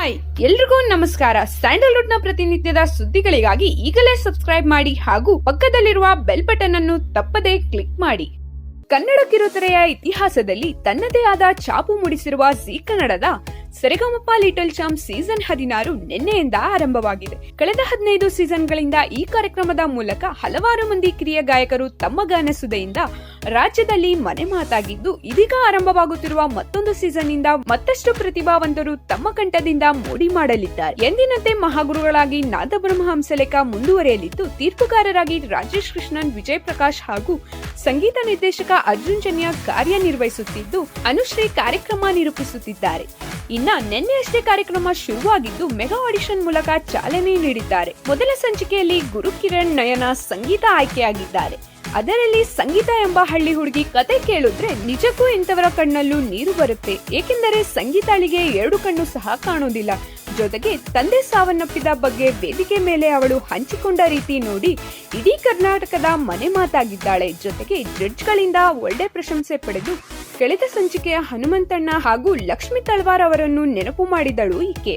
Hi ಎಲ್ರಿಗೂ ನಮಸ್ಕಾರ. Sandalwood ನ ಪ್ರತಿನಿತ್ಯದ ಸುದ್ದಿಗಳಿಗಾಗಿ ಈಗಲೇ ಸಬ್ಸ್ಕ್ರೈಬ್ ಮಾಡಿ ಹಾಗೂ ಪಕ್ಕದಲ್ಲಿರುವ ಬೆಲ್ ಬಟನ್ ಅನ್ನು ತಪ್ಪದೇ ಕ್ಲಿಕ್ ಮಾಡಿ. ಕನ್ನಡ ಕಿರುತೆರೆಯ ಇತಿಹಾಸದಲ್ಲಿ ತನ್ನದೇ ಆದ ಛಾಪು ಮೂಡಿಸಿರುವ ಜೀ ಕನ್ನಡದ ಸರಿಗಮಪ ಲಿಟಲ್ ಚಾಂಪ್ ಸೀಸನ್ 16 ನಿನ್ನೆಯಿಂದ ಆರಂಭವಾಗಿದೆ. ಕಳೆದ 15 ಸೀಸನ್ಗಳಿಂದ ಈ ಕಾರ್ಯಕ್ರಮದ ಮೂಲಕ ಹಲವಾರು ಮಂದಿ ಕಿರಿಯ ಗಾಯಕರು ತಮ್ಮ ಗಾನಸುದೆಯಿಂದ ರಾಜ್ಯದಲ್ಲಿ ಮನೆ ಮಾತಾಗಿದ್ದು, ಇದೀಗ ಆರಂಭವಾಗುತ್ತಿರುವ ಮತ್ತೊಂದು ಸೀಸನ್ ಇಂದ ಮತ್ತಷ್ಟು ಪ್ರತಿಭಾವಂತರು ತಮ್ಮ ಕಂಠದಿಂದ ಮೋಡಿ ಮಾಡಲಿದ್ದಾರೆ. ಎಂದಿನಂತೆ ಮಹಾಗುರುಗಳಾಗಿ ನಾದಬ್ರಹ್ಮಹಂಸಲೇಖ ಮುಂದುವರಿಯಲಿದ್ದು, ತೀರ್ಪುಗಾರರಾಗಿ ರಾಜೇಶ್ ಕೃಷ್ಣನ್, ವಿಜಯ್ ಪ್ರಕಾಶ್ ಹಾಗೂ ಸಂಗೀತ ನಿರ್ದೇಶಕ ಅರ್ಜುನ್ ಜನ್ಯ ಕಾರ್ಯನಿರ್ವಹಿಸುತ್ತಿದ್ದು, ಅನುಶ್ರೀ ಕಾರ್ಯಕ್ರಮ ನಿರೂಪಿಸುತ್ತಿದ್ದಾರೆ. ಇನ್ನ ನಿನ್ನೆಯಷ್ಟೇ ಕಾರ್ಯಕ್ರಮ ಶುರುವಾಗಿದ್ದು, ಮೆಗಾ ಆಡಿಷನ್ ಮೂಲಕ ಚಾಲನೆ ನೀಡಿದ್ದಾರೆ. ಮೊದಲ ಸಂಚಿಕೆಯಲ್ಲಿ ಗುರುಕಿರಣ್ ನಯನ ಸಂಗೀತ ಆಯ್ಕೆಯಾಗಿದ್ದಾರೆ. ಅದರಲ್ಲಿ ಸಂಗೀತ ಎಂಬ ಹಳ್ಳಿ ಹುಡುಗಿ ಕತೆ ಕೇಳಿದ್ರೆ ನಿಜಕ್ಕೂ ಇಂಥವರ ಕಣ್ಣಲ್ಲೂ ನೀರು ಬರುತ್ತೆ. ಏಕೆಂದರೆ ಸಂಗೀತಾಳಿಗೆ 2 ಕಣ್ಣು ಸಹ ಕಾಣೋದಿಲ್ಲ. ಜೊತೆಗೆ ತಂದೆ ಸಾವನ್ನಪ್ಪಿದ ಬಗ್ಗೆ ವೇದಿಕೆ ಮೇಲೆ ಅವಳು ಹಂಚಿಕೊಂಡ ರೀತಿ ನೋಡಿ ಇಡೀ ಕರ್ನಾಟಕದ ಮನೆ ಮಾತಾಗಿದ್ದಾಳೆ. ಜೊತೆಗೆ ಜಡ್ಜ್ಗಳಿಂದ ಒಳ್ಳೆ ಪ್ರಶಂಸೆ ಪಡೆದು ಕಳೆದ ಸಂಚಿಕೆಯ ಹನುಮಂತಣ್ಣ ಹಾಗೂ ಲಕ್ಷ್ಮೀ ತಳವಾರ್ ಅವರನ್ನು ನೆನಪು ಮಾಡಿದಳು ಈಕೆ.